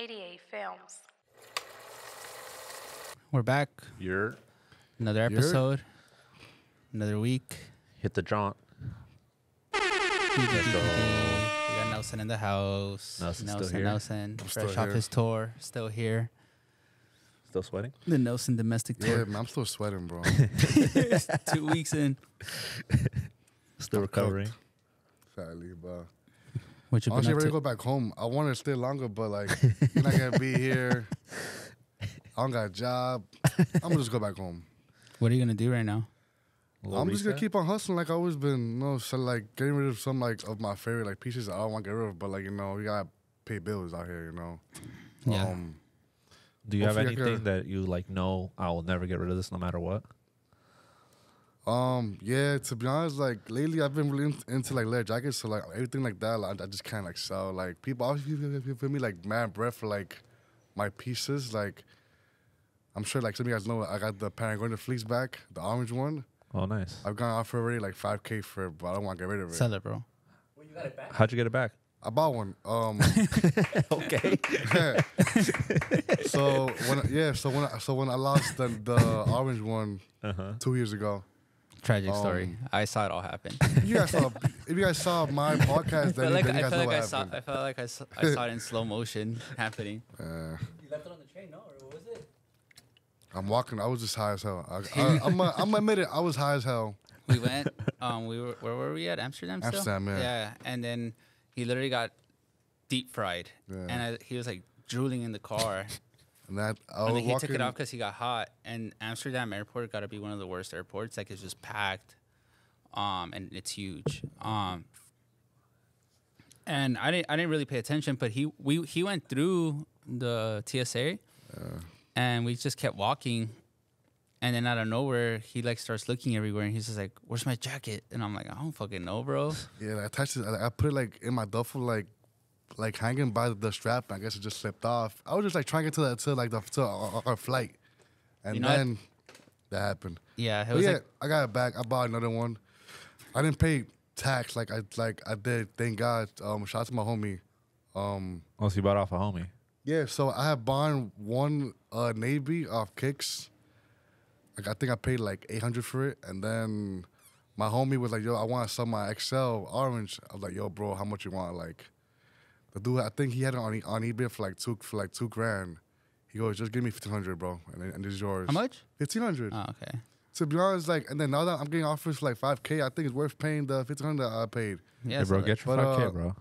88 Films. We're back. You're Another episode. Another week. hit the jaunt. We got Nelson in the house. Nelson's still here. Nelson. still Fresh off here. his tour. Still here. Still sweating? The Nelson domestic Yeah, tour. man, I'm still sweating, bro. 2 weeks in. Still recovering. Sadly, but What you been honestly, up ready to to? go back home. I want to stay longer, but like, you're not gonna be here. I don't got a job. I'm gonna just go back home. What are you going to do right now? I'm just gonna keep on hustling like I always been. You know, so like getting rid of some like of my favorite like pieces I don't want to get rid of, but like you know, you gotta pay bills out here. You know. Yeah. Do you have hopefully I anything could- that you like? No, I will never get rid of this no matter what. Yeah, to be honest, like lately I've been really into like leather jackets, so like everything like that, like, I just can't like sell. Like people always feel me like mad breath for like my pieces. Like I'm sure like some of you guys know I got the Patagonia fleece back, the orange one. Oh, nice. I've gone off for already like $5K for it, but I don't want to get rid of it. Sell it, bro. How'd you get it back? I bought one. Okay. So when I lost the orange one 2 years ago. Tragic story. I saw it all happen. If you guys saw my podcast, then, then you guys know what happened. I felt like I saw it in slow motion happening. You left it on the train, no? Or what was it? I'm walking. I was just high as hell. I'm admit it. I was high as hell. We went. Where were we at? Amsterdam. Still? Amsterdam, yeah. Yeah, and then he literally got deep fried, Yeah. and he was like drooling in the car. And that I And was then he walking. took it off because he got hot. And Amsterdam airport got to be one of the worst airports. Like it's just packed, and it's huge. And I didn't really pay attention, but he went through the TSA, and we just kept walking. And then out of nowhere, he like starts looking everywhere, and he's just like, "Where's my jacket?" And I'm like, "I don't fucking know, bro." Yeah, I attached it. I put it like in my duffel, like hanging by the strap. And I guess it just slipped off. I was just like trying to get to our flight, and You know then that happened. Yeah, it But was yeah, like I got it back. I bought another one. I didn't pay tax like I did. Thank God. Shout out to my homie. Oh, so you bought off a homie. Yeah, so I have bought one Navy off Kicks. Like I think I paid like $800 for it, and then my homie was like, "Yo, I want some my XL orange." I was like, "Yo, bro, how much you want?" Like the dude, I think he had it on eBay for like two grand. He goes, "Just give me $1,500, bro, and this is yours." how much? $1,500. Oh, okay. To be honest, like, and then now that I'm getting offers for like $5K, I think it's worth paying the $1,500 I paid. Yeah, Hey, bro, sell it. get your But, 5K, bro.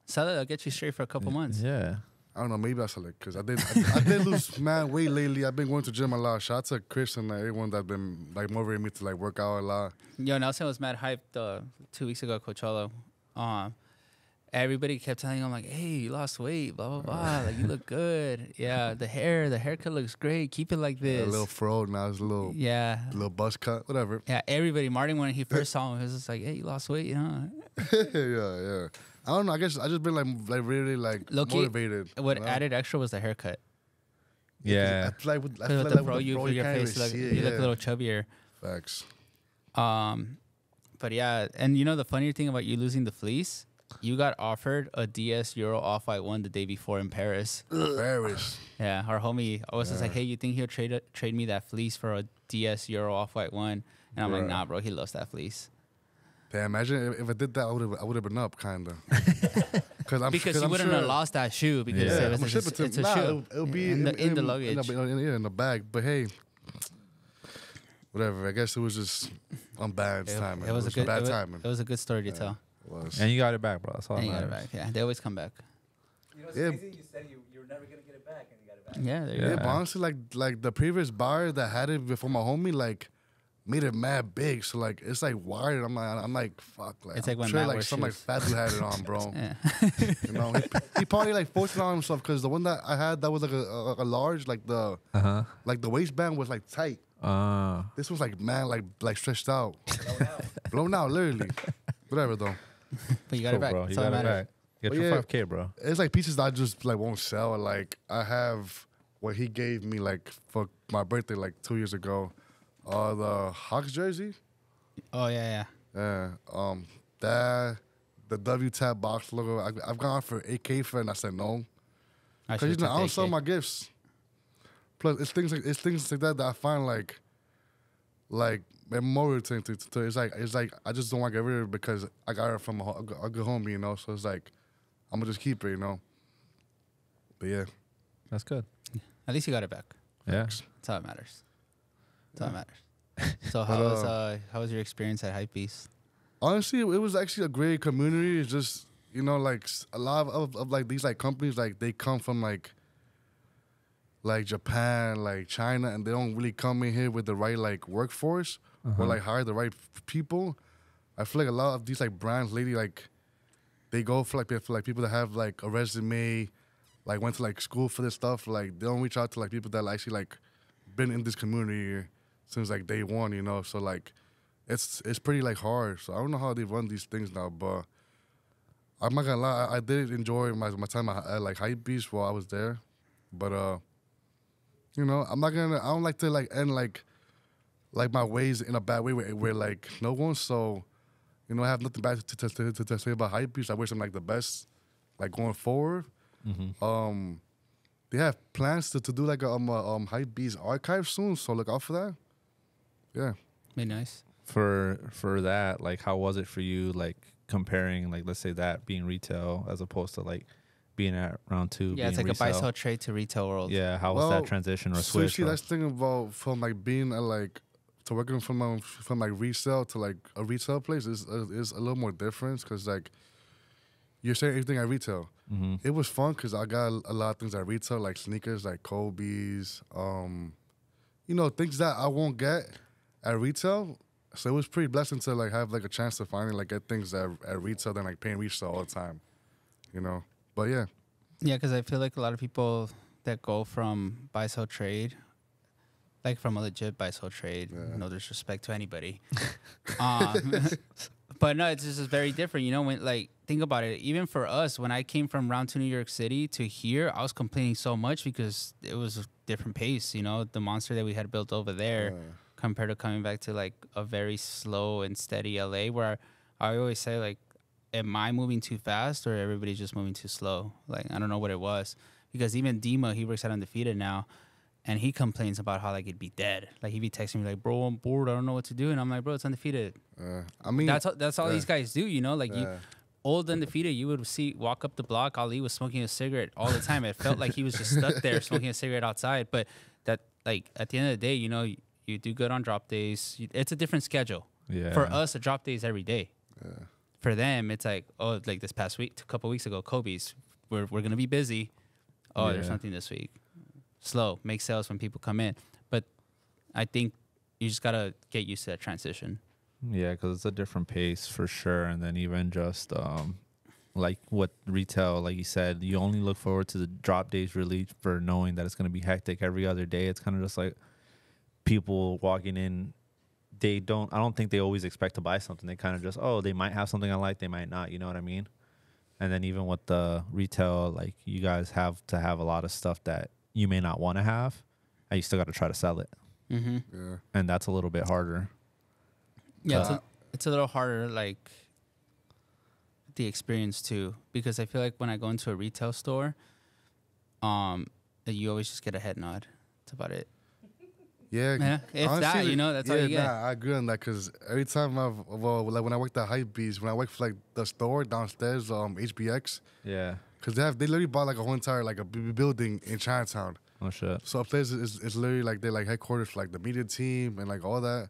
Sell it. I'll get you straight for a couple months. Yeah. I don't know, maybe I sell it because I did lose mad weight lately. I've been going to gym a lot. Shout out to Chris and everyone that's been like motivating me to like work out a lot. Yo, Nelson was mad hyped 2 weeks ago at Coachella. Everybody kept telling him like, "Hey, you lost weight, blah blah blah. Like you look good. Yeah, the haircut looks great. Keep it like this." A little fro, now it's a little buzz cut, whatever. Yeah, everybody. Martin, when he first saw him, he was just like, "Hey, you lost weight, you know?" yeah. I don't know. I guess I just been like really like Low-key, motivated. What you know? added extra was the haircut. Yeah. I feel like with, I Because feel with like the fro, with the you fro, your can't face really look, see it, you look a yeah. little chubbier. Facts. But yeah, and you know the funny thing about you losing the fleece, you got offered a DS Euro Off-White 1 the day before in Paris. Paris. Yeah, our homie, I was just like, "Hey, you think he'll trade me that fleece for a DS Euro Off-White 1?" And I'm like, Bruh. "Nah, bro, he loves that fleece." Damn, imagine if I did that, I would have been up kinda. Because you wouldn't have lost that shoe because Yeah. it was I'm gonna ship it to it's a nah, shoe. It'll be in the luggage. in the bag. But hey, whatever. I guess it was just on bad timing. It was a good bad it was, timing. It was a good story to tell. It was. And you got it back, bro. That's all And that you got it matters. back. Yeah, they always come back. You know what's Yeah. crazy? You said you were never going to get it back, and you got it back. Yeah, there you Yeah, go. but honestly, like the previous buyer that had it before my homie, like made it mad big. So like it's like wired. I'm like fuck. Like It's like I'm when sure Matt like wears some like shoes. fat dude had it on, bro. Yeah. You know, he probably like forced it on himself because the one that I had that was like a large, like the waistband was like tight. This was like man, like stretched out, blown out, literally. Whatever though. But you got it back. Bro. You That's all got that it matters. back. Get But your yeah. 5K, bro. It's like pieces that I just like won't sell. Like I have what he gave me like for my birthday like 2 years ago. The Hawks jersey. Oh yeah. Yeah. That the W Tab box logo. I've gone for 8K for it, and I said no. I Because should've I don't took sell AK. my gifts. Plus, it's things like that I find like memorial to it's like I just don't want to get rid of it because I got it from a good homie, you know. So it's like I'm gonna just keep it, you know. But yeah, That's good. At least you got it back. Yeah. That's all that matters. That's all that matters. So how was your experience at Hypebeast? honestly, it was actually a great community. It's just like a lot of like these like companies like they come from like Japan, like China, and they don't really come in here with the right like workforce or like hire the right people. I feel like a lot of these like brands, lately, like they go for like people that have like a resume, like went to like school for this stuff. Like they don't reach out to like people that actually like been in this community since like day one, you know. So like it's pretty like hard. So I don't know how they run these things now, but I'm not gonna lie, I did enjoy my time at like Hypebeast while I was there, but I don't like to like end like my ways in a bad way where like no one. So, I have nothing bad to say about Hypebeast. I wish them like the best, like going forward. Mm-hmm. They have plans to do like a Hypebeast archive soon. So look out for that. Yeah. Be nice. For that, like, how was it for you, like, comparing, like, let's say that being retail as opposed to, like, being at round two? Yeah, it's like resell? a buy-sell trade to retail world. Yeah, how was that transition or switch? See, that's the thing about from like being at like to working from like resell to like a retail place is a little more different because like you're saying everything at retail. Mm-hmm. It was fun because I got a lot of things at retail like sneakers, like Kobe's, things that I won't get at retail. So it was pretty blessing to like have like a chance to finally like get things at retail than like paying resale all the time, But yeah. Yeah, because I feel like a lot of people that go from buy-sell trade, like from a legit buy-sell trade, no disrespect to anybody. But no, it's just very different. When like think about it, even for us, when I came from round to New York City to here, I was complaining so much because it was a different pace, the monster that we had built over there compared to coming back to like a very slow and steady LA where I always say like, am I moving too fast or everybody's just moving too slow? Like, I don't know what it was. Because even Dima, he works at Undefeated now, and he complains about how, like, it'd be dead. Like, he'd be texting me, like, bro, I'm bored. I don't know what to do. And I'm like, bro, it's Undefeated. I mean... That's all these guys do, Like, old Undefeated, you would walk up the block, Ali was smoking a cigarette all the time. It felt like he was just stuck there smoking a cigarette outside. But that, like, at the end of the day, you do good on drop days. It's a different schedule. Yeah. For us, a drop day is every day. Yeah. For them, it's like, oh, like this past week, a couple weeks ago, Kobe's, we're going to be busy. Oh, there's something this week. Slow, make sales when people come in. But I think you just got to get used to that transition. Yeah, because it's a different pace for sure. And then even just like what retail, like you said, you only look forward to the drop days really for knowing that it's going to be hectic every other day. It's kind of just like people walking in. I don't think they always expect to buy something. They kind of just, they might have something I like, they might not, you know what I mean? And then even with the retail, like you guys have to have a lot of stuff that you may not want to have, and you still got to try to sell it. Mm-hmm. Yeah. And that's a little bit harder. Yeah, it's a little harder, like, the experience too, because I feel like when I go into a retail store, you always just get a head nod. That's about it. Yeah, if honestly, that, that's all you get. I agree on that because every time like when I worked at Hypebeast, when I worked for like the store downstairs, HBX, Yeah. because they literally bought like a whole entire like a building in Chinatown. Oh, shit. So upstairs is literally like they're like headquarters for like the media team and like all that.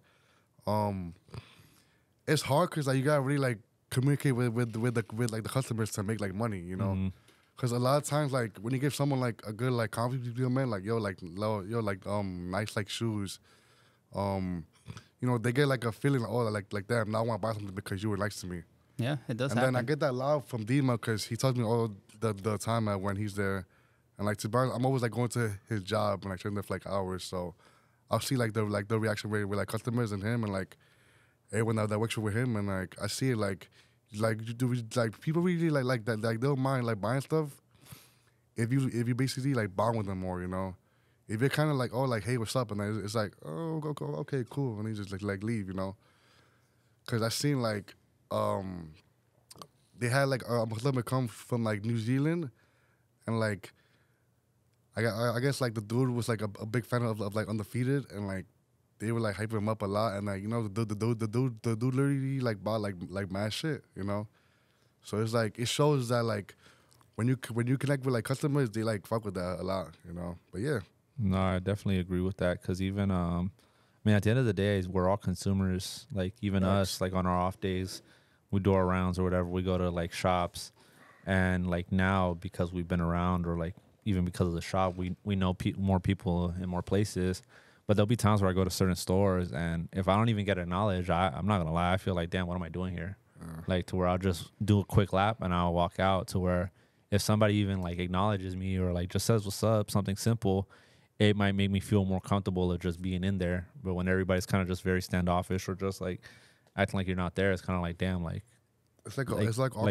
It's hard because like you gotta really like communicate with like the customers to make like money, Mm-hmm. Because a lot of times, like, when you give someone, like, a good, like, compliment, like, nice, like, shoes, they get, like, a feeling, like, damn, now I want to buy something because you were nice to me. Yeah, it does And happen. then I get that love from Dima because he tells me all the time when he's there. And, like, to be honest, I'm always, like, going to his job and, like, sitting there for, like, hours. So I'll see, like, the reaction rate with, like, customers and him and, like, everyone that works with him. And, like, I see it, like people really like that, like they don't mind like buying stuff if you basically like bond with them more, If you're kind of like, oh, like, hey, what's up, and then it's like, oh, okay, cool, and he just like leave, Because I seen like they had like a customer come from like New Zealand, and like I guess like the dude was like a big fan of like Undefeated, and like they were like hyping him up a lot, and like, you know, the dude literally like bought like mad shit, you know. So it's like it shows that like when you connect with like customers, they like fuck with that a lot, you know. But yeah, No, I definitely agree with that because even I mean, at the end of the day, we're all consumers. Like even us, like on our off days, we do our rounds or whatever. We go to like shops, and like now because we've been around, or like even because of the shop, we know more people in more places. But there'll be times where I go to certain stores, and if I don't even get acknowledged, I'm not gonna lie, I feel like, damn, what am I doing here? Like to where I'll just do a quick lap and I'll walk out. To where if somebody even like acknowledges me or like just says what's up, something simple, it might make me feel more comfortable of just being in there. But when everybody's kind of just very standoffish or just like acting like you're not there, it's kind of like, damn, like it's like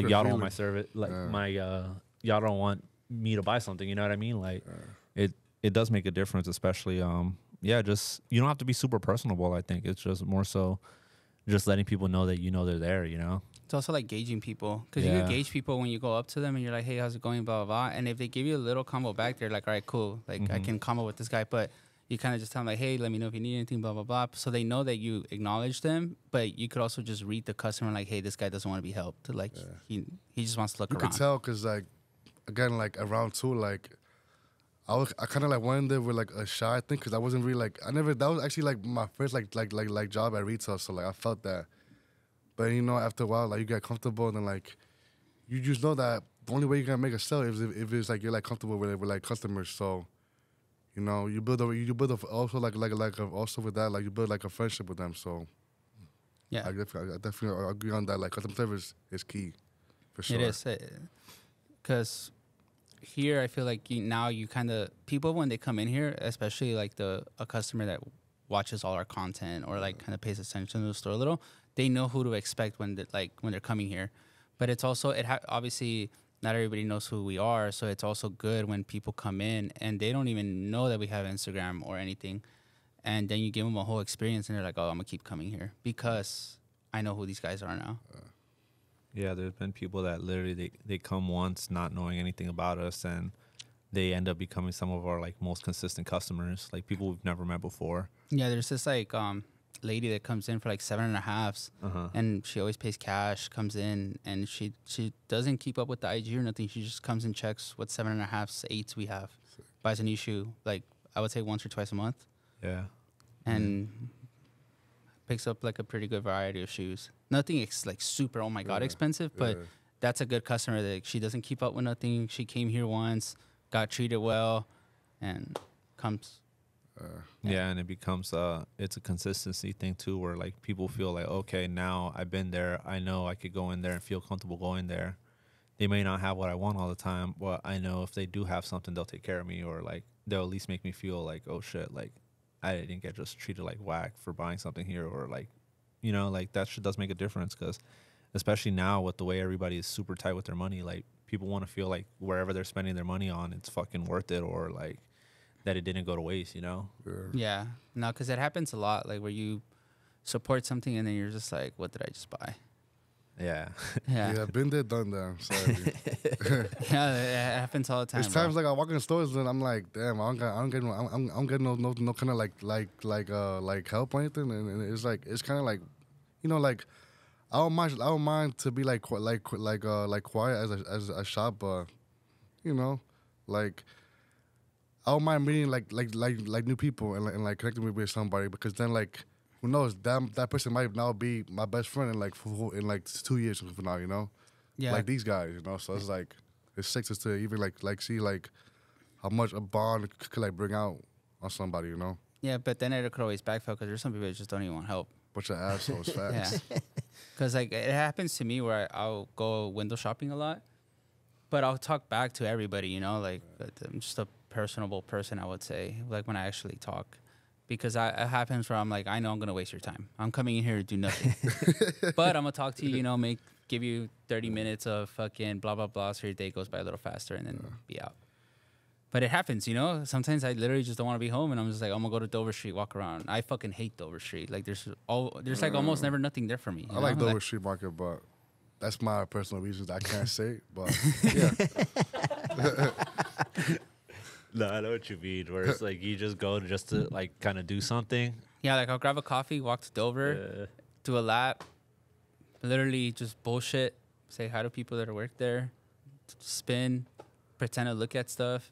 y'all don't want my service, like my y'all don't want me to buy something. You know what I mean? Like it does make a difference, especially just you don't have to be super personable. I think it's just more so just letting people know that you know they're there, you know? It's also like gauging people, because you can gauge people when you go up to them and you're like, hey, how's it going, blah, blah, blah. And if they give you a little combo back, they're like, all right, cool. Like, I can combo with this guy. But you kind of just tell them, like, hey, let me know if you need anything, blah, blah, blah. So they know that you acknowledge them, but you could also just read the customer like, hey, this guy doesn't want to be helped. Like, he just wants to look around. You could tell because, like, again, like, around two, like, I kind of like went in there with like a shy thing because I wasn't really like that was actually like my first like job at retail, so like I felt that. But you know, after a while, like you get comfortable, and then like you just know that the only way you're gonna make a sale is if it's like you're like comfortable with like customers. So you know, you build also like also with that, like you build like a friendship with them. So yeah, I definitely agree on that. Like customer service is key for sure. It is, because here I feel like you kind of people when they come in here, especially like a customer that watches all our content or like kind of pays attention to the store a little, they know who to expect when they're coming here. But it's also obviously not everybody knows who we are, so it's also good when people come in and they don't even know that we have Instagram or anything, and then you give them a whole experience and they're like, oh, I'm gonna keep coming here because I know who these guys are now. Yeah, there's been people that literally they come once not knowing anything about us, and they end up becoming some of our like most consistent customers, like people we've never met before. Yeah, there's this like lady that comes in for like 7.5s, and she always pays cash, comes in, and she doesn't keep up with the IG or nothing. She just comes and checks what 7.5s, 8s we have, buys a new shoe, like I would say once or twice a month. Yeah. And picks up like a pretty good variety of shoes. Nothing like super, oh my God, expensive, but that's a good customer that she doesn't keep up with nothing. She came here once, got treated well, and comes. And it becomes it's a consistency thing too, where like people feel like, okay, now I've been there, I know I could go in there and feel comfortable going there. They may not have what I want all the time, but I know if they do have something, they'll take care of me, or like they'll at least make me feel like, oh shit, like I didn't get just treated like whack for buying something here, or like, you know, like that shit does make a difference, because especially now with the way everybody is super tight with their money, like people want to feel like wherever they're spending their money on, it's fucking worth it, or like that it didn't go to waste, you know? Yeah. No, because that happens a lot, like where you support something and then you're just like, what did I just buy? Yeah. Yeah. Been there, done that. I'm sorry. Yeah, it happens all the time. There's times like I walk in the stores and I'm like, damn, I don't get no kind of like help or anything, and it's like it's kind of like, you know, like I don't mind to be like quiet as a shop, but you know, like I don't mind meeting like new people and like connecting with somebody, because then like who knows, that person might now be my best friend in like 2 years from now, you know? Yeah. Like these guys, you know? So it's like, it's sick to even like see like how much a bond could like bring out on somebody, you know? Yeah, but then it could always backfire because there's some people that just don't even want help. Bunch of assholes, facts. Yeah. Because like it happens to me where I'll go window shopping a lot, but I'll talk back to everybody, you know? Like I'm just a personable person, I would say, like when I actually talk. Because it happens where I'm like, I know I'm going to waste your time. I'm coming in here to do nothing. But I'm going to talk to you, you know, give you 30 minutes of fucking blah, blah, blah, so your day goes by a little faster and then be out. But it happens, you know? Sometimes I literally just don't want to be home, and I'm just like, I'm going to go to Dover Street, walk around. I fucking hate Dover Street. Like, there's like almost never nothing there for me. I like Dover Street Market, but that's my personal reasons I can't say. But, yeah. No, I know what you mean. Where it's like you just go just to like kind of do something. Yeah, like I'll grab a coffee, walk to Dover, do a lap, literally just bullshit, say hi to people that are work there, spin, pretend to look at stuff,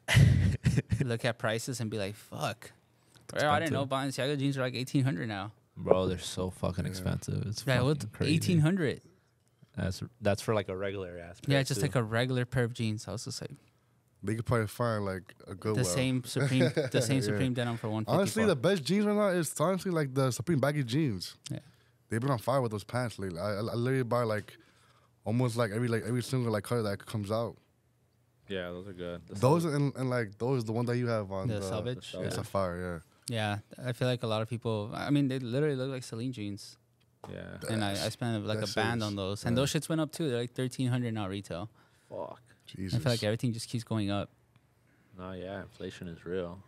look at prices and be like, fuck. Bro, I didn't know Balenciaga jeans are like $1,800 now. Bro, they're so fucking expensive. It's Yeah, what, fucking crazy. $1,800. That's for like a regular ass. Yeah, just like a regular pair of jeans. I was just like, They could probably find like a good the one. same Supreme, Supreme denim for $154. Honestly, the best jeans right now is honestly like the Supreme baggy jeans. Yeah. They've been on fire with those pants lately. I literally buy like almost like every single like color that comes out. Yeah, those are good. Those and like those the one that you have on The Selvage? It's a fire, Yeah, I feel like a lot of people, I mean, they literally look like Celine jeans. Yeah. And I spent like a band on those. And those shits went up too. They're like $1,300 now retail. Fuck. Jesus. I feel like everything just keeps going up. No, yeah, inflation is real.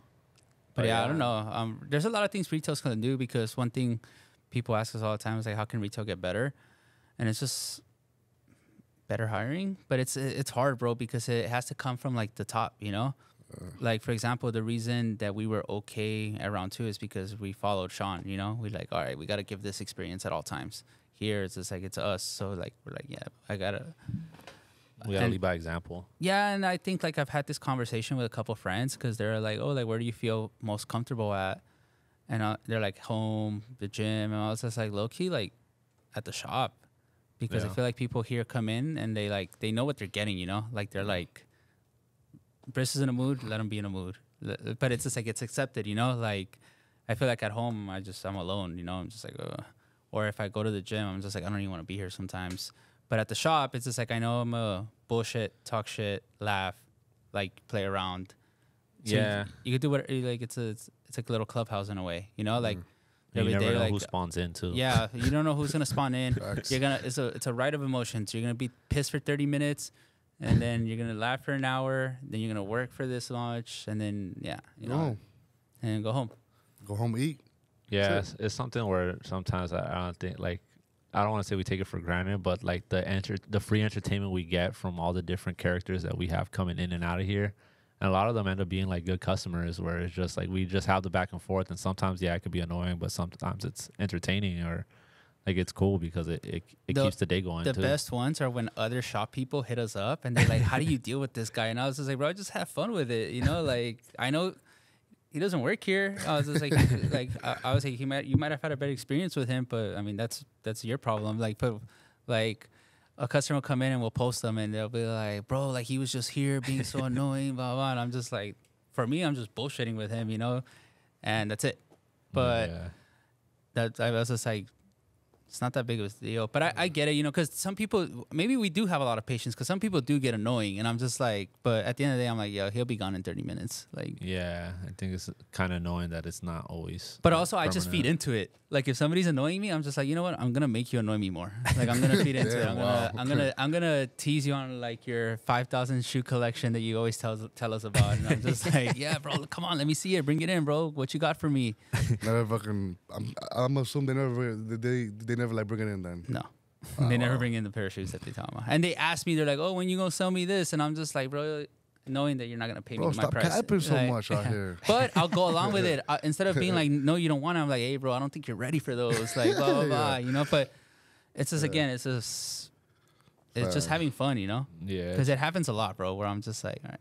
But yeah, I don't know. There's a lot of things retail's gonna do because one thing people ask us all the time is like, how can retail get better? And it's just better hiring. But it's hard, bro, because it has to come from like the top, you know? Like, for example, the reason that we were okay at round 2 is because we followed Sean, you know? We're like, all right, we got to give this experience at all times. Here, it's just like, it's us. So, like, we're like, yeah, we got to lead by example. Yeah, and I think, like, I've had this conversation with a couple friends because they're like, oh, like, where do you feel most comfortable at? And they're like, home, the gym. And I was just like, low-key, like, at the shop. Because I feel like people here come in and they know what they're getting, you know? Like, they're like, Bris is in a mood, let him be in a mood. But it's just like, it's accepted, you know? Like, I feel like at home, I'm alone, you know? I'm just like, or if I go to the gym, I'm just like, I don't even want to be here sometimes. But at the shop, it's just like, I know I'm a bullshit, talk shit, laugh, like, play around. So Yeah. You could do what, like, it's like a little clubhouse in a way, you know? Like, You every never day, know like, who spawns in too. yeah, you don't know who's gonna spawn in. Facts. It's a ride of emotions. You're gonna be pissed for 30 minutes, and then you're gonna laugh for an hour. Then you're gonna work for this much, and then you know, and go home. Go home, eat. Yeah, it's something where sometimes I don't think like I don't want to say we take it for granted, but like the free entertainment we get from all the different characters that we have coming in and out of here. And a lot of them end up being like good customers where it's just like we just have the back and forth. And sometimes, yeah, it could be annoying, but sometimes it's entertaining or like it's cool because it keeps the day going. The too. best ones are when other shop people hit us up and they're like, how do you deal with this guy? And I was just like, bro, just have fun with it. You know, like I know he doesn't work here. I was just like, I was like, you might have had a better experience with him, but I mean, that's your problem. Like, but like, a customer will come in and we'll post them and they'll be like, bro, like he was just here being so annoying, blah, blah. And I'm just like, for me, I'm just bullshitting with him, you know? And that's it. But I was just like, it's not that big of a deal. But I get it, you know, because some people, maybe we do have a lot of patience because some people do get annoying. And I'm just like, but at the end of the day, I'm like, yo, he'll be gone in 30 minutes. Like, yeah, I think it's kind of annoying that it's not always. But also, I just feed permanent. into it. Like, if somebody's annoying me, I'm just like, you know what? I'm gonna make you annoy me more. Like, I'm gonna feed into it. I'm gonna tease you on like your 5,000 shoe collection that you always tell us about. And I'm just like, yeah, bro, come on, let me see it. Bring it in, bro. What you got for me? Never fucking. I'm assuming they never like bring it in then. No. They never bring in the pair of shoes that they tell me. And they ask me, they're like, oh, when you gonna sell me this? And I'm just like, bro, knowing that you're not gonna pay me my Stop price. capping so Like, much out here. But I'll go along with it. Instead of being like, no, you don't want it, I'm like, hey, bro, I don't think you're ready for those. Like, blah, blah, blah. You know, but it's just, again, it's just having fun, you know? Yeah. Because it happens a lot, bro, where I'm just like, all right.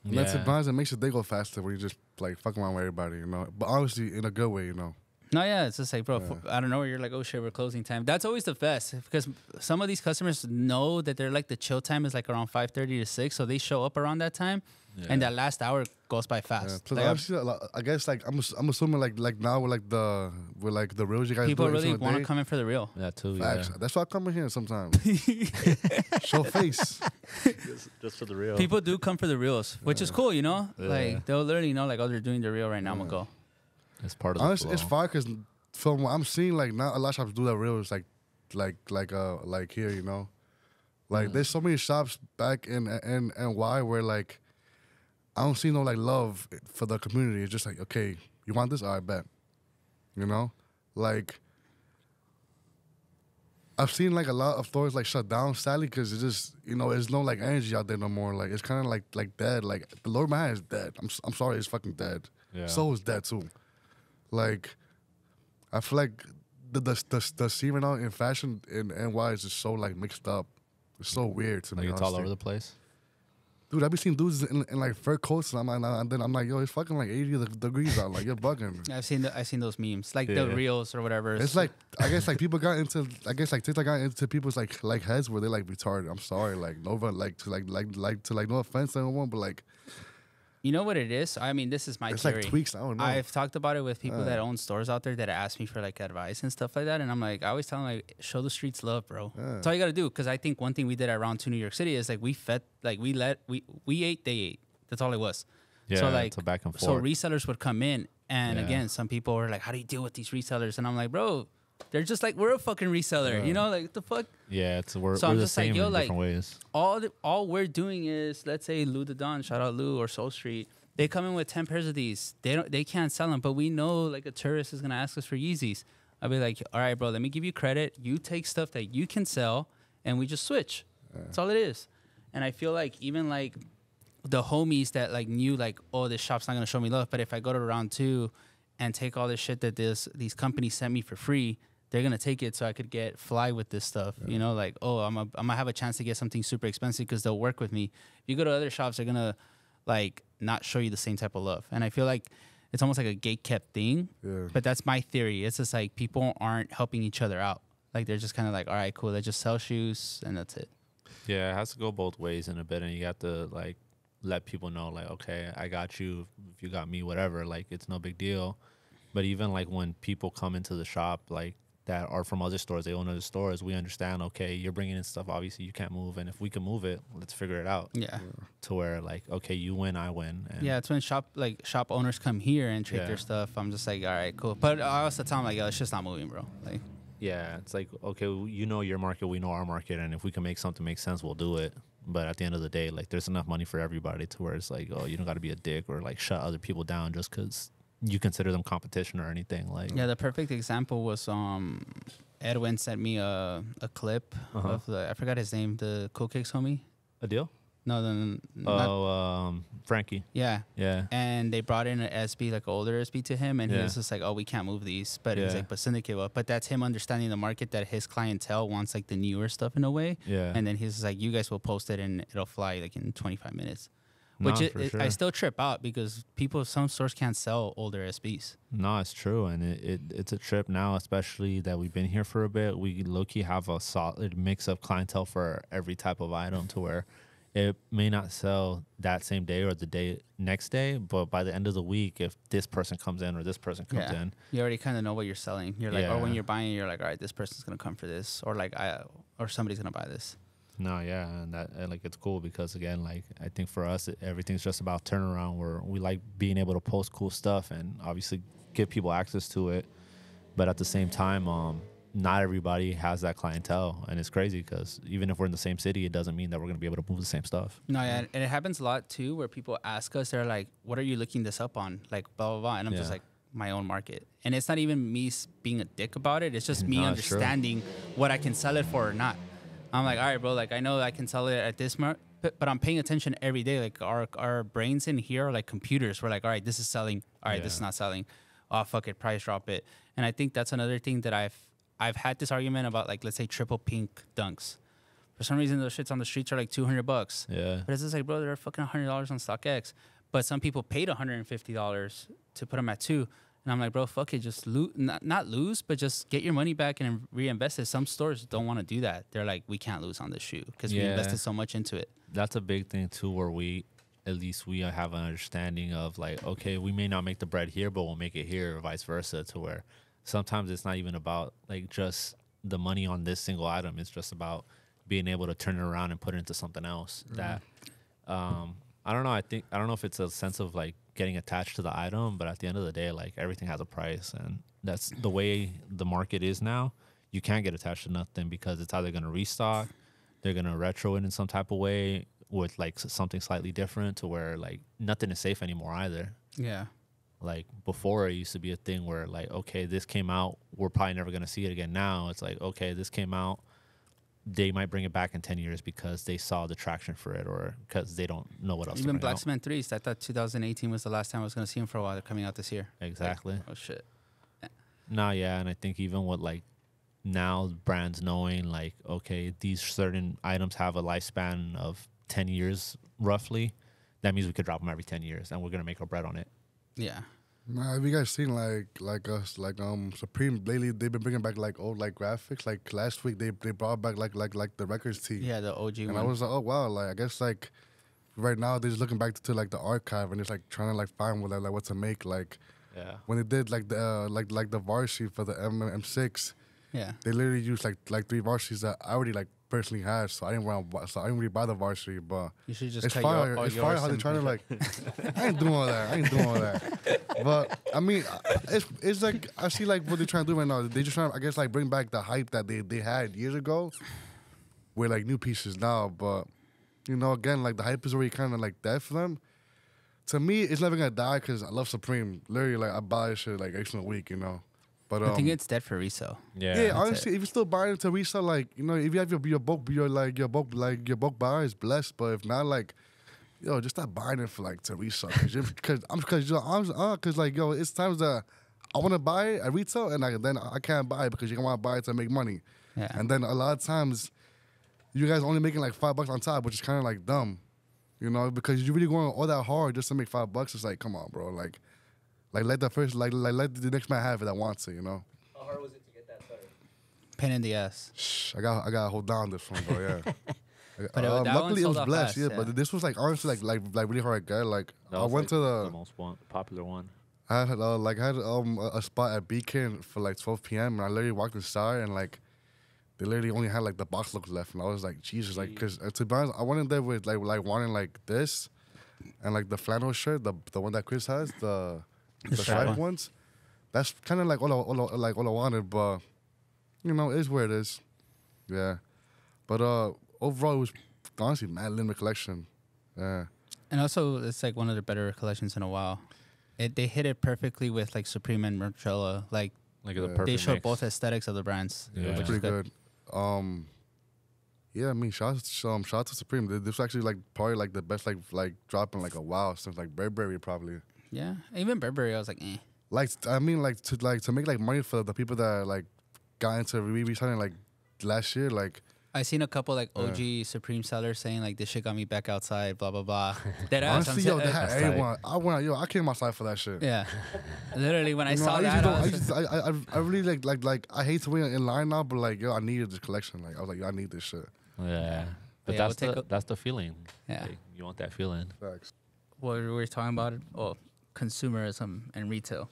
It makes the day go faster when you just like fuck around with everybody, you know. But obviously in a good way, you know. No, yeah, it's just like, bro, I don't know where you're like, oh shit, we're closing time. That's always the best because some of these customers know that they're like the chill time is like around 5:30 to 6, so they show up around that time, and that last hour goes by fast. Plus, Like, obviously, I guess like I'm assuming like now with like the reals you guys people do really want want to come in for the real. That too, Facts. yeah. That's why I come in here sometimes. Show face. Just for the real. People do come for the reals, which is cool, you know. Yeah. Like they'll literally know, like, oh, they're doing the real right now. I'm gonna go. It's part of Honestly, the it's flow. fine because from what I'm seeing, like now a lot of shops do that reals like here, you know. Like there's so many shops back in NY where like I don't see no like love for the community. It's just like, okay, you want this? All right, bet. You know, like I've seen like a lot of stores like shut down, sadly, because it's just there's no like energy out there no more. Like it's kind of like dead. Like the Lord Man is dead. I'm sorry, it's fucking dead. Yeah. So is dead too. Like I feel like the scene right now in fashion in NY is just so like mixed up. It's so weird to me. Like it's honestly. all over the place. Dude, I be seeing dudes in like fur coats, and I'm like, yo, it's fucking like 80 degrees out. Like you're bugging. I've seen those memes, like the Yeah. reels or whatever. It's like I guess like people got into TikTok got into people's like heads where they're like retarded. I'm sorry, like no no offense to anyone, but like you know what it is. I mean, this is my it's theory. like tweaks. I don't know. I've talked about it with people that own stores out there that ask me for like advice and stuff like that, and I'm like, I always tell them like, show the streets love, bro. That's all you gotta do. Because I think one thing we did at Round 2 New York City is like we fed, like we ate, they ate. That's all it was. Yeah, so like it's a back and so forth. resellers would come in, and Yeah. again, some people were like, how do you deal with these resellers? And I'm like, bro, they're just like, we're a fucking reseller, you know, like what the fuck. Yeah, we're So I'm the just like, same yo, in like, different ways. All we're doing is, let's say Lou the Don, shout out Lou, or Soul Street. They come in with 10 pairs of these. They can't sell them, but we know like a tourist is gonna ask us for Yeezys. I'll be like, all right, bro, let me give you credit. You take stuff that you can sell, and we just switch. That's all it is. And I feel like even like the homies that like knew like, oh, this shop's not gonna show me love, but if I go to Round 2 and take all this shit that these companies sent me for free, they're gonna take it so I could get fly with this stuff. You know, like, oh, I'm gonna have a chance to get something super expensive because they'll work with me. If you go to other shops, they're gonna like not show you the same type of love. And I feel like it's almost like a gate kept thing. Yeah. But that's my theory. It's just like people aren't helping each other out. Like they're just kind of like, all right, cool, let's just sell shoes and that's it. Yeah, it has to go both ways in a bit, and you got to like let people know like, okay, I got you. If you got me, whatever, like it's no big deal. But even like when people come into the shop, like that are from other stores, they own other stores, we understand, okay, you're bringing in stuff, obviously you can't move, and if we can move it, let's figure it out. Yeah. To where like, okay, you win, I win. And Yeah, it's when shop owners come here and trade Yeah. their stuff. I'm just like, all right, cool. But I also tell them like, yo, it's just not moving, bro. Like, yeah, it's like, okay, you know your market, we know our market, and if we can make something make sense, we'll do it. But at the end of the day, like there's enough money for everybody to where it's like, oh, you don't got to be a dick or like shut other people down just because you consider them competition or anything. Like, yeah, the perfect example was Edwin sent me a clip of I forgot his name, the Cool Kicks homie. a deal? No, Frankie. yeah. Yeah. And they brought in an SB, like an older SB to him, and he Yeah. was just like, oh, we can't move these. But he's Yeah. like, but Syndicate will. But that's him understanding the market, that his clientele wants like the newer stuff in a way. Yeah. And then he's just like, you guys will post it and it'll fly like in 25 minutes. No, Which for I sure. still trip out because some stores can't sell older SBs. No, it's true, and it's a trip now, especially that we've been here for a bit. We low-key have a solid mix of clientele for every type of item to where it may not sell that same day or the day next day, but by the end of the week, if this person comes in or this person comes in, You already kind of know what you're selling. You're like, or when Yeah. you're buying, you're like, all right, this person's going to come for this, or like or somebody's going to buy this. no, yeah, and like it's cool because again, like I think for us, everything's just about turnaround. Where we like being able to post cool stuff and obviously give people access to it, but at the same time, not everybody has that clientele, and it's crazy because even if we're in the same city, it doesn't mean that we're gonna be able to move the same stuff. No, yeah, and it happens a lot too, where people ask us, they're like, "What are you looking this up on?" Like blah blah blah, and I'm just Yeah. like, my own market, and it's not even me being a dick about it. It's just me No, it's true. understanding what I can sell it for or not. I'm like, all right, bro, like I know I can sell it at this mark, but I'm paying attention every day. Like our brains in here are like computers. We're like, all right, this is selling. All right, this is Yeah. not selling. Oh fuck it, price drop it. And I think that's another thing that I've had this argument about, like, let's say triple pink dunks. For some reason, those shits on the streets are like $200. Yeah, But it's just like, bro, they're fucking $100 on StockX. But some people paid $150 to put them at 2. And I'm like, bro, fuck it, just not lose, but just get your money back and reinvest it. Some stores don't want to do that. They're like, we can't lose on this shoe because we Yeah. invested so much into it. that's a big thing too, where at least we have an understanding of like, okay, we may not make the bread here, but we'll make it here, or vice versa, to where sometimes it's not even about like just the money on this single item. It's just about being able to turn it around and put it into something else. That I don't know. I don't know if it's a sense of like getting attached to the item, but at the end of the day, like everything has a price, and that's the way the market is now. You can't get attached to nothing because it's either going to restock, they're going to retro it in some type of way with like something slightly different, to where like nothing is safe anymore either. Yeah. Like before, it used to be a thing where like, okay, this came out, we're probably never going to see it again. Now it's like, okay, this came out, they might bring it back in 10 years because they saw the traction for it or because they don't know what else to Even bring Black out. Cement 3s, I thought 2018 was the last time I was going to see them for a while. They're coming out this year. Exactly. Like, oh, shit. No, yeah, and I think even with like now brands knowing like, okay, these certain items have a lifespan of 10 years roughly, that means we could drop them every 10 years and we're going to make our bread on it. Yeah. Nah, have you guys seen like us Supreme lately? They've been bringing back like old like graphics. Like last week they brought back like the records tee. Yeah, the OG And one. I was like, oh wow, like I guess like right now they're just looking back to like the archive and just like trying to like find what like what to make. Like Yeah. when they did like the like the varsity for the M6, Yeah. they literally used like 3 varsities that I already like personally had, so I didn't really buy the varsity, but You should just it's cut fire. all It's yours fire how they and try to put- like. I ain't doing all that. But I mean, it's like I see like what they're trying to do right now. They just trying to, I guess, like bring back the hype that they had years ago, with like new pieces now. But you know, again, like the hype is already kind of like dead for them. To me, it's never gonna die because I love Supreme. Literally, like I buy shit like every single week, you know. But I think it's dead for resale. yeah, honestly, if you're still buying it to resell, like you know, if you have your bulk, your bulk buyer is blessed. But if not, like, yo, just stop buying it for like to resell. Because like yo, it's times that I want to buy it at retail and then I can't buy it because you want to buy it to make money. Yeah. And then a lot of times, you guys are only making like $5 on top, which is kind of like dumb, you know, because you're really going all that hard just to make $5. It's like, come on, bro, like let the first let the next man have it that wants it, you know. How hard was it to get that started? Pain in the ass. Shh, I gotta hold down this one, bro. Yeah. But that one luckily it sold was out blessed, fast, yeah. yeah. But this was like honestly like really hard, guy. Like That I was, went like, to the most popular one. I had a spot at Beacon for like 12 p.m. and I literally walked inside and like they literally only had like the box looks left and I was like Jesus, like because to be honest, I went in there with like wanting like this and like the flannel shirt, the one that Chris has, the stripe stripe one. ones. That's kind of like all I wanted, but you know, it is where it is. Yeah, but overall it was honestly mad limited collection. Yeah. And also, it's like one of the better collections in a while. They hit it perfectly with like Supreme and Marcella. Like Like the Yeah. perfect they showed mix. both aesthetics of the brands. Yeah. which is Pretty good. Yeah, I mean, shout out to Supreme. This was actually like probably like the best like drop in like a while since like Burberry probably. Yeah, even Burberry, I was like, eh. Like I mean, like to make like money for the people that like got into reselling like last year, like I seen a couple like Yeah. OG Supreme sellers saying like this shit got me back outside, blah blah blah. That ass, honestly, yo, they had everyone. I came outside for that shit. yeah. Literally, when I You know, saw I that, I was usually don't- I really like I hate to wait in line now, but like yo, I needed this collection. Like I was like, yo, I need this shit. Yeah. But Yeah, that's we'll take that's the feeling. Yeah. Like, you want that feeling. Facts. what we were talking about. Oh, consumerism and retail.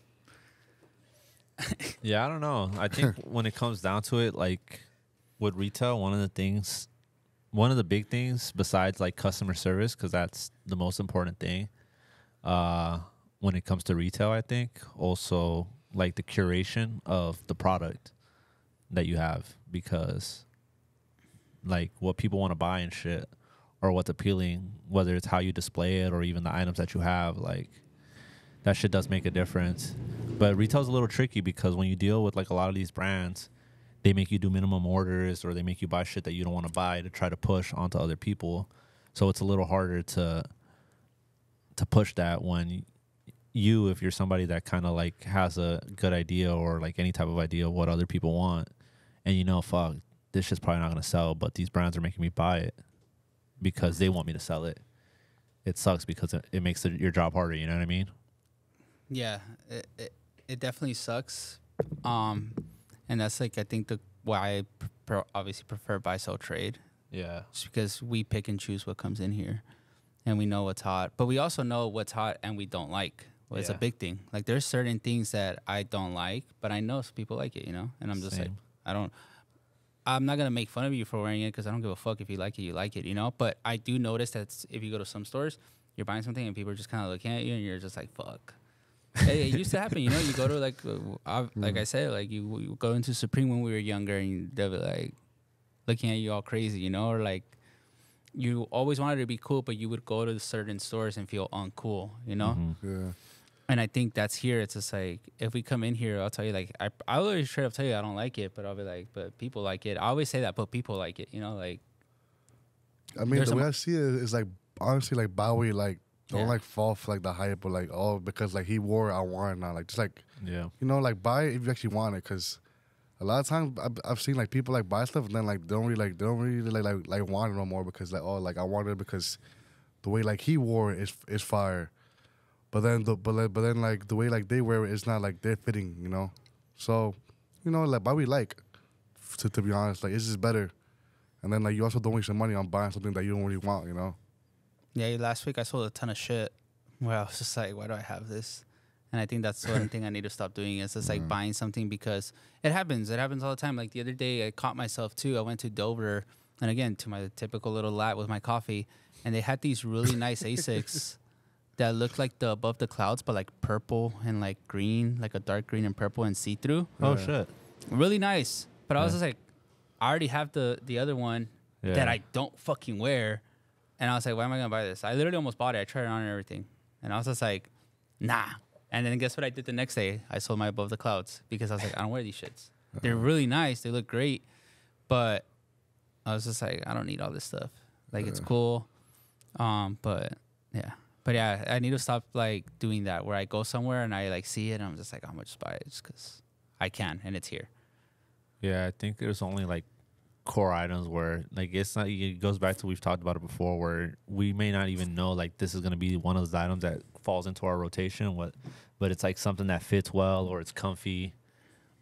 Yeah, I don't know. I think when it comes down to it, like with retail, one of the big things besides like customer service, because that's the most important thing. When it comes to retail, I think also like the curation of the product that you have, because like what people want to buy and shit, or what's appealing, whether it's how you display it or even the items that you have, like that shit does make a difference. But retail's a little tricky because when you deal with like a lot of these brands, they make you do minimum orders or they make you buy shit that you don't want to buy to try to push onto other people. So it's a little harder to push that when you, if you're somebody that kind of like has a good idea or like any type of idea of what other people want, and you know, fuck, this shit's probably not going to sell, but these brands are making me buy it because they want me to sell it. It sucks because it makes your job harder, you know what I mean? Yeah, it definitely sucks. And that's like I think why I obviously prefer buy sell trade. Yeah. Just because we pick and choose what comes in here, and we know what's hot, but we also know what's hot and we don't like. Well, it's a Yeah. big thing. Like there's certain things that I don't like, but I know some people like it, you know. And I'm just like, Same. I'm not gonna make fun of you for wearing it because I don't give a fuck if you like it, you know. But I do notice that if you go to some stores, you're buying something and people are just kind of looking at you and you're just like, fuck. It used to happen, you know. You go to like I said, like you go into Supreme when we were younger, and they'll be like looking at you all crazy, you know, or like you always wanted to be cool, but you would go to certain stores and feel uncool, you know. Mhm. Yeah. And I think that's here. It's just like, if we come in here, I'll tell you, like, I always straight up tell you I don't like it, but I'll be like, but people like it. I always say that, but people like it, you know, like. I mean, the way I see it is like, honestly, like, Bowie, like, don't like fall for like the hype, but like, oh, because like he wore it, I want it now. Like, just like, you know, like, buy it if you actually want it, because a lot of times I've seen like people like buy stuff and then like they don't really want it no more, because like, oh, like I want it because the way like he wore it is fire, but then like the way like they wear it is not like they're fitting, you know. So, you know, like, Bowie, like, to be honest, like, it's just better. And then like you also don't waste your money on buying something that you don't really want, you know. Yeah, last week I sold a ton of shit where I was just like, why do I have this? And I think that's one thing I need to stop doing, is just like buying something, because it happens. It happens all the time. Like the other day I caught myself too. I went to Dover, and again, to my typical little lat with my coffee, and they had these really nice Asics that looked like the Above the Clouds, but like purple and like green, like a dark green and purple and see-through. Oh, shit. Really nice. But I was just like, I already have the other one that I don't fucking wear. And I was like, why am I going to buy this? I literally almost bought it. I tried it on and everything. And I was just like, nah. And then guess what I did the next day? I sold my Above the Clouds, because I was like, I don't wear these shits. They're really nice. They look great. But I was just like, I don't need all this stuff. Like, it's cool. But yeah, I need to stop like doing that, where I go somewhere and I like see it and I'm just like, I'm going to just buy it just because I can and it's here. Yeah, I think there's only like core items where like it's not, it goes back to, we've talked about it before, where we may not even know like this is going to be one of those items that falls into our rotation, but it's like something that fits well or it's comfy.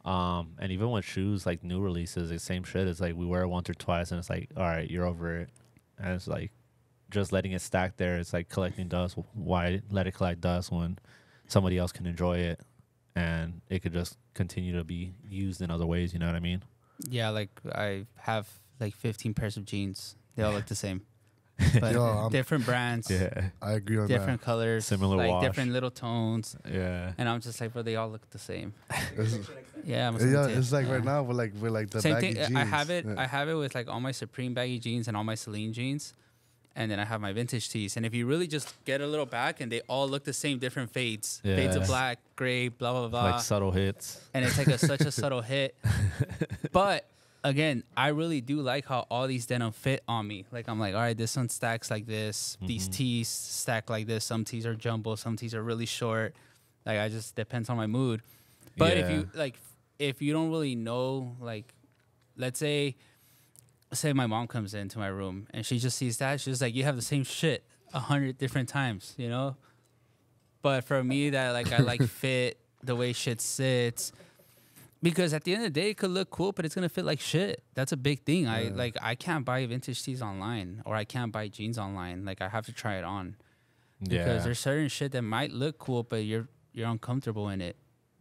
And even with shoes, like new releases, the same shit. It's like we wear it once or twice and it's like, all right, you're over it. And it's like just letting it stack there. It's like collecting dust. Why let it collect dust when somebody else can enjoy it and it could just continue to be used in other ways? You know what I mean? Yeah, like I have like 15 pairs of jeans. They all look the same, but different brands. Yeah, I agree on different colors, similar like wash. different little tones. Yeah, and I'm just like, bro, they all look the same. Yeah, it's like right now with like the same baggy thing. jeans. I have it. I have it with like all my Supreme baggy jeans and all my Celine jeans, and then I have my vintage tees. And if you really just get a little back, and they all look the same, different fades, fades of black, gray, blah blah blah, like subtle hits. And it's like such a subtle hit. But again, I really do like how all these denim fit on me. Like I'm like, all right, this one stacks like this. These tees stack like this. Some tees are jumbo. Some tees are really short. Like I just depends on my mood. But if you don't really know, like, let's say my mom comes into my room and she just sees that, she's like, you have the same shit 100 different times, you know? But for me, that like I like fit, the way shit sits. Because at the end of the day, it could look cool, but it's gonna fit like shit. That's a big thing. Yeah. I can't buy vintage tees online, or I can't buy jeans online. Like I have to try it on. Because there's certain shit that might look cool, but you're uncomfortable in it.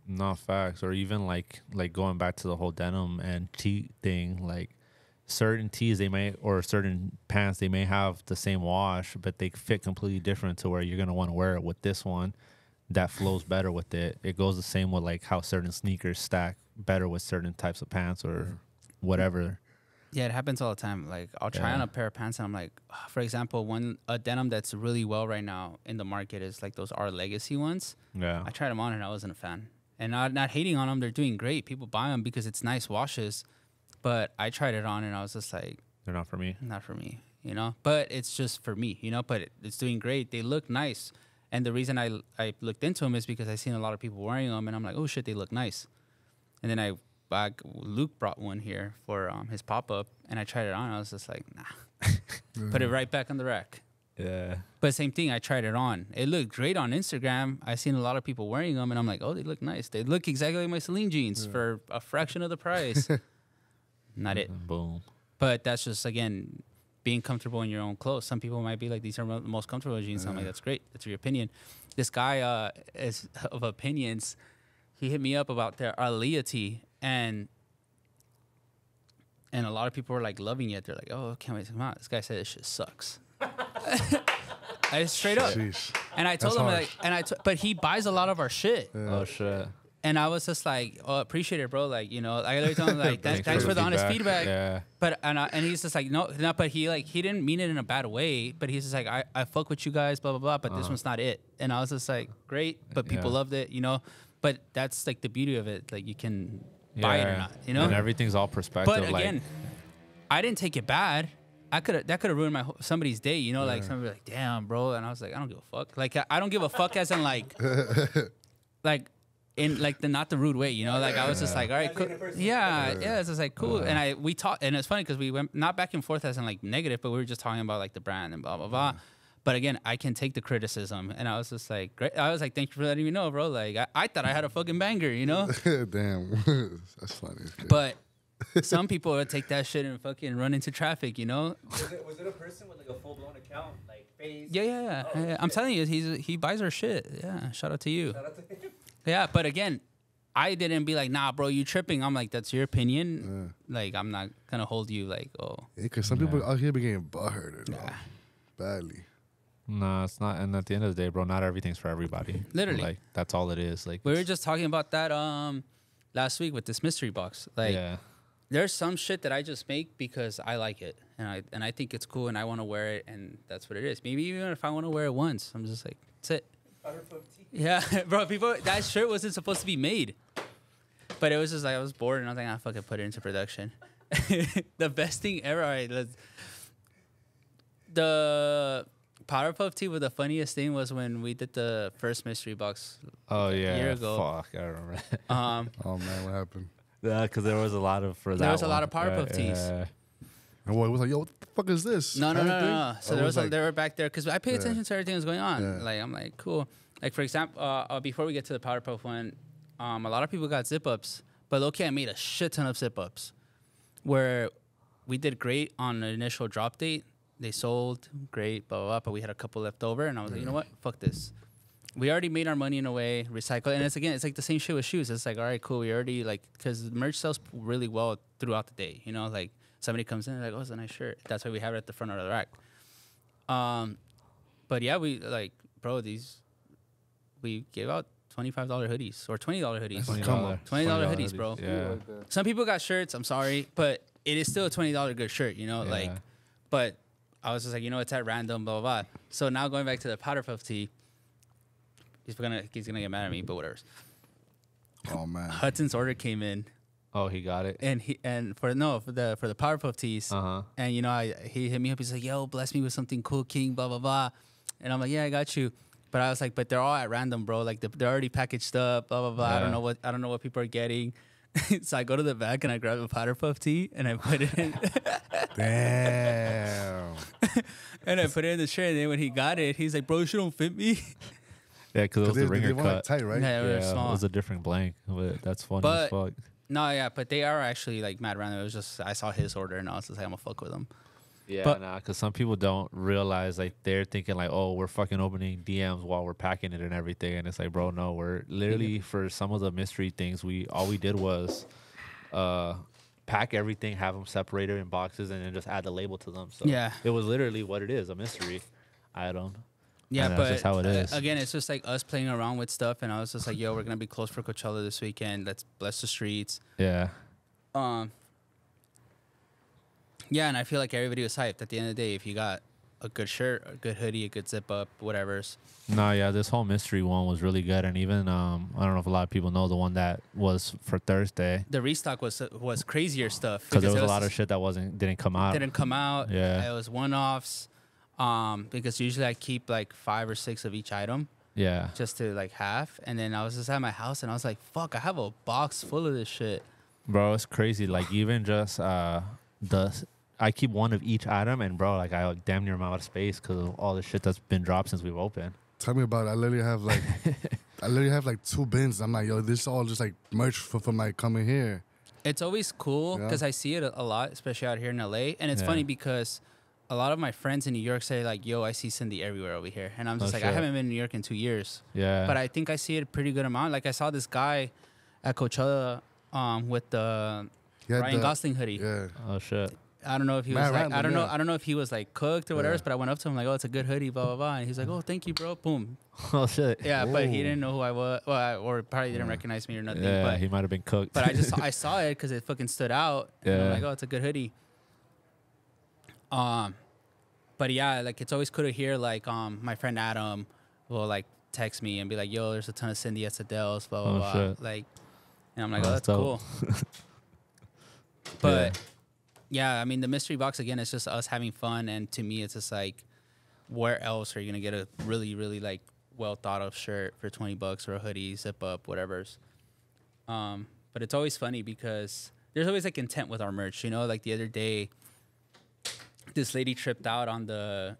No, facts. Or even like going back to the whole denim and tee thing, like certain tees or certain pants, they may have the same wash, but they fit completely different to where you're gonna want to wear it with this one that flows better with it. It goes the same with like how certain sneakers stack better with certain types of pants or whatever. Yeah, it happens all the time. Like I'll try on a pair of pants and I'm like, for example, a denim that's really well right now in the market is like those Our Legacy ones. Yeah, I tried them on and I wasn't a fan. And not hating on them, they're doing great. People buy them because it's nice washes. But I tried it on and I was just like, they're not for me. Not for me, you know. But it's just for me, you know. But it's doing great. They look nice. And the reason I looked into them is because I seen a lot of people wearing them, and I'm like, oh shit, they look nice. And then Luke brought one here for his pop up, and I tried it on. And I was just like, nah, put it right back on the rack. Yeah. But same thing, I tried it on. It looked great on Instagram. I seen a lot of people wearing them, and I'm like, oh, they look nice. They look exactly like my Celine jeans for a fraction of the price. Not it. Boom. But that's just, again, being comfortable in your own clothes. Some people might be like, these are the most comfortable jeans. I'm like, that's great. That's your opinion. This guy is of opinions. He hit me up about their Aliyah tee, and a lot of people were like loving it. They're like, oh, I can't wait to come out. This guy said this shit sucks. I straight up. Jeez. And I told him, like, but he buys a lot of our shit. Yeah. Oh shit. And I was just like, oh, appreciate it, bro. Like, you know, I literally told him like, thanks for the honest feedback. Yeah. But and he's just like, no, but he didn't mean it in a bad way. But he's just like, I fuck with you guys, blah blah blah. But this one's not it. And I was just like, great, but people loved it, you know. But that's like the beauty of it. Like you can buy it or not, you know. And everything's all perspective. But again, I didn't take it bad. That could have ruined somebody's day, you know. Like somebody like, damn, bro. And I was like, I don't give a fuck. Like I don't give a fuck as in like, like. In like not the rude way, you know, like I was just like, all right, cool. Yeah, it's just like cool. And we talked, and it's funny because we went not back and forth as in like negative, but we were just talking about like the brand and blah blah blah. But again, I can take the criticism, and I was just like, great. I was like, thank you for letting me know, bro. Like I thought I had a fucking banger, you know. Damn, that's funny. But some people would take that shit and fucking run into traffic, you know. Was it a person with like a full blown account, like face? Yeah. Oh, I'm telling you, he buys our shit. Yeah, shout out to you. Shout out to him. Yeah, but again, I didn't be like, nah, bro, you tripping. I'm like, that's your opinion. Like, I'm not going to hold you like, oh. Yeah, because some people out here be getting butthurt, badly. No, it's not. And at the end of the day, bro, not everything's for everybody. Literally. Like, that's all it is. Like, we were just talking about that last week with this mystery box. Like, there's some shit that I just make because I like it. And I think it's cool and I want to wear it. And that's what it is. Maybe even if I want to wear it once, I'm just like, that's it. Yeah, bro, that shirt wasn't supposed to be made. But it was just like, I was bored and I was like, fucking put it into production. The best thing ever. All right, the Powerpuff Tee was the funniest thing was when we did the first mystery box a year ago. Fuck, I remember. Oh, man, what happened? Yeah, because there was a lot of, there was a lot of Powerpuff Tees. And what was like, yo, what the fuck is this? No. So they were back there because I pay attention to everything that's going on. Yeah. Like I'm like, cool. Like for example, before we get to the Powerpuff one, a lot of people got zip ups, but low-key I made a shit ton of zip ups, where we did great on the initial drop date. They sold great, blah blah blah. But we had a couple left over, and I was like, you know what? Fuck this. We already made our money in a way, recycle, and it's like the same shit with shoes. It's like, all right, cool. We already like because the merch sells really well throughout the day. You know, like. Somebody comes in and like, oh, it's a nice shirt. That's why we have it at the front of the rack. But yeah, we like, bro, we gave out $25 hoodies or $20 hoodies. $20 hoodies, bro. Yeah. Some people got shirts. I'm sorry, but it is still a $20 good shirt, you know. Yeah. Like, but I was just like, you know, it's at random, blah blah blah. So now going back to the Powerpuff Tee, he's gonna get mad at me, but whatever. Oh man, Hudson's order came in. Oh, he got it. And for the Powerpuff Tees, and you know, he hit me up. He's like, "Yo, bless me with something cool, King." Blah blah blah. And I'm like, "Yeah, I got you." But I was like, "But they're all at random, bro. Like they're already packaged up. Blah blah blah. Yeah. I don't know what people are getting." So I go to the back and I grab a Powerpuff Tee and I put it in. Damn. And I put it in the shirt. And then when he got it, he's like, "Bro, you don't fit me." Yeah, because it was the ringer cut. Tight, right? Yeah, Yeah, small. it was a different blank. But that's funny as fuck. No, yeah, but they are actually like mad random. It was just I saw his order and I was just like, I'm gonna fuck with him. Yeah, but, because some people don't realize like they're thinking like, oh, we're fucking opening DMs while we're packing it and everything, and it's like, bro, no, we're literally for some of the mystery things, all we did was pack everything, have them separated in boxes, and then just add the label to them. So yeah, it was literally what it is, a mystery item. Yeah, and but that's just how it is. Again, it's just like us playing around with stuff, and I was just like, "Yo, we're gonna be closed for Coachella this weekend. Let's bless the streets." Yeah. Yeah, and I feel like everybody was hyped. At the end of the day, if you got a good shirt, a good hoodie, a good zip up, whatever's. No, yeah, this whole mystery one was really good, and even I don't know if a lot of people know the one that was for Thursday. The restock was crazier stuff because there was a lot of shit that didn't come out. Didn't come out. Yeah, it was one-offs. Because usually I keep like 5 or 6 of each item. Yeah. Just to like half, and then I was just at my house and I was like, "Fuck, I have a box full of this shit." Bro, it's crazy. Like even just I keep one of each item, and bro, like I damn near am out of space because of all the shit that's been dropped since we've opened. Tell me about it. I literally have like 2 bins. I'm like, yo, this is all just like merch from like coming here. It's always cool because I see it a lot, especially out here in LA, and it's funny because a lot of my friends in New York say like, "Yo, I see Syndi everywhere over here," and I'm just like, shit. I haven't been in New York in 2 years. Yeah, but I think I see it a pretty good amount. Like I saw this guy at Coachella with the Ryan Gosling hoodie. Yeah. Oh shit. I don't know if he was Man, like, random, I don't know if he was like cooked or whatever. Yeah. But I went up to him like, oh, it's a good hoodie, blah blah blah, and he's like, oh, thank you, bro. Boom. Oh shit. Yeah, but he Ooh. didn't know who I was, or probably didn't recognize me or nothing. Yeah, but he might have been cooked. But I saw it because it fucking stood out. And I'm Yeah. like, oh, it's a good hoodie. But yeah, like it's always cool to hear like my friend Adam will like text me and be like, yo, there's a ton of Syndi at Sedell's, blah blah Oh, blah. shit. Like, and I'm like, Oh, oh, that's that's cool. But Yeah. yeah, I mean, the mystery box again, it's just us having fun, and to me, it's just like, where else are you gonna get a really, really like well thought of shirt for $20 or a hoodie, zip up, whatever's. But it's always funny because there's always like intent with our merch, you know. Like the other day, this lady tripped out on the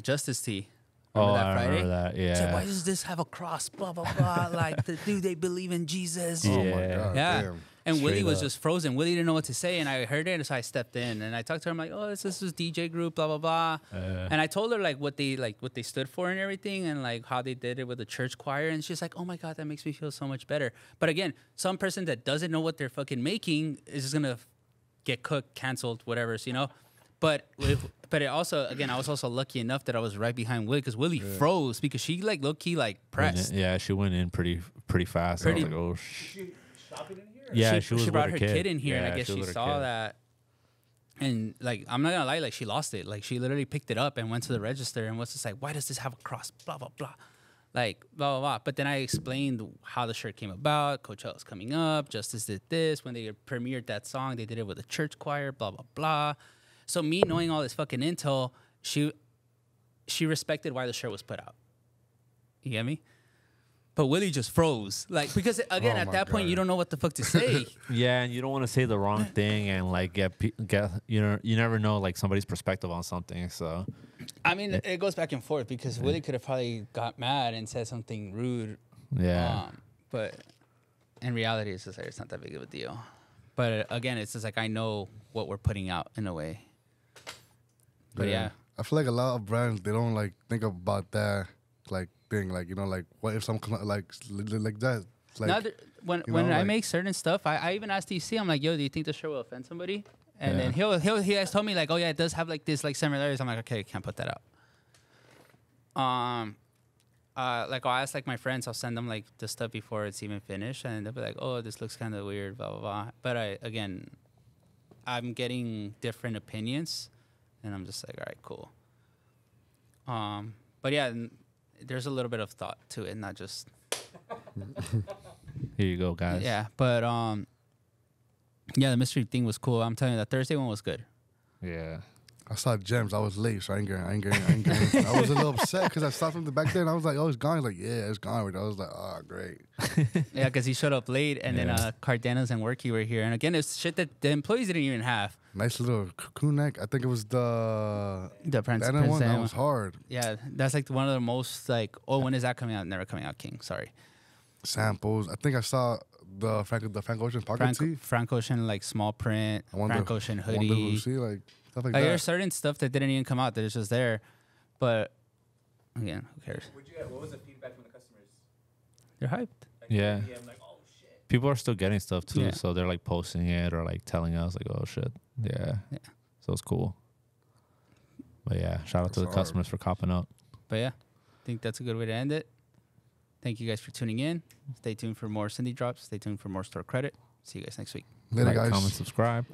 Justice tee. Remember that I Friday? remember that. Yeah. Said, why does this have a cross? Blah blah blah. Like, do they believe in Jesus? Oh my Yeah. god. Yeah. Damn. And Willie Straight was up. just frozen. Willie didn't know what to say, and I heard it, so I stepped in and I talked to her. I'm like, "Oh, this is DJ group, blah blah blah." And I told her like what they stood for and everything, and like how they did it with the church choir. And she's like, "Oh my god, that makes me feel so much better." But again, some person that doesn't know what they're fucking making is just gonna get cooked, canceled, whatever, so, you know. But it also, again, I was also lucky enough that I was right behind Willie because Willie froze because she like low key like pressed. Yeah, she went in pretty fast. Pretty- I was like, oh, She shopping in here? yeah. she was brought with her kid in here, and Yeah, I guess was she with her saw kid. that. And like, I'm not gonna lie, like she lost it. Like she literally picked it up and went to the register and was just like, "Why does this have a cross?" Blah blah blah, like blah blah blah. But then I explained how the shirt came about. Coachella's coming up. Justice did this when they premiered that song. They did it with a church choir. Blah blah blah. So me knowing all this fucking intel, she respected why the shirt was put out. You get me? But Willie just froze, like, because again, Oh at my that point God. you don't know what the fuck to say. Yeah, and you don't want to say the wrong thing and like get you know, you never know like somebody's perspective on something. So I mean, it goes back and forth because Willie could have probably got mad and said something rude. yeah, But in reality, it's just like, it's not that big of a deal. But again, it's just like, I know what we're putting out in a way. But yeah. I feel like a lot of brands, they don't like think about that like thing, like, you know, like what if some like that, like Now that- when you know, I like- make certain stuff, I even asked DC, I'm like, yo, do you think the shirt will offend somebody? And Yeah. then he has told me like, oh yeah, it does have like this like similarities. I'm like, okay, can't put that out. Like I'll ask like my friends, I'll send them like the stuff before it's even finished, and they'll be like, oh, this looks kind of weird, blah blah blah. But I'm getting different opinions, and I'm just like, all right, cool. But yeah, there's a little bit of thought to it, not just here you go, guys. yeah. But yeah, the mystery thing was cool. I'm telling you, that Thursday one was good. yeah. I saw Gems. I was late, so I ain't getting. I was a little upset because I saw something back there, and I was like, "Oh, it's gone." He's like, "Yeah, it's gone." I was like, "Oh, great." Yeah, because he showed up late, and then Yeah. Cardenas and Worky were here, and again, it's shit that the employees didn't even have. Nice little cocoon neck. I think it was the The Prince that one. Prince That Diana was one. hard. Yeah, that's like one of the most like. Oh, when is that coming out? Never coming out, King. Sorry, Samples. I think I saw the Frank Ocean pocket tee. Frank Ocean like small print, I wonder- Frank Ocean I wonder who hoodie. see like stuff like Like that. there's certain stuff that didn't even come out that is just there, but again, who cares? What was the feedback from the customers? They're hyped. Like, Yeah. I'm like, oh shit. People are still getting stuff too, Yeah. so they're like posting it or like telling us like, oh shit, yeah. Yeah. So it's cool. But yeah, shout out to the That's hard. customers for copping up. But yeah, I think that's a good way to end it. Thank you guys for tuning in. Stay tuned for more Syndi drops. Stay tuned for more store credit. See you guys next week. Later, Like, guys. comment, subscribe.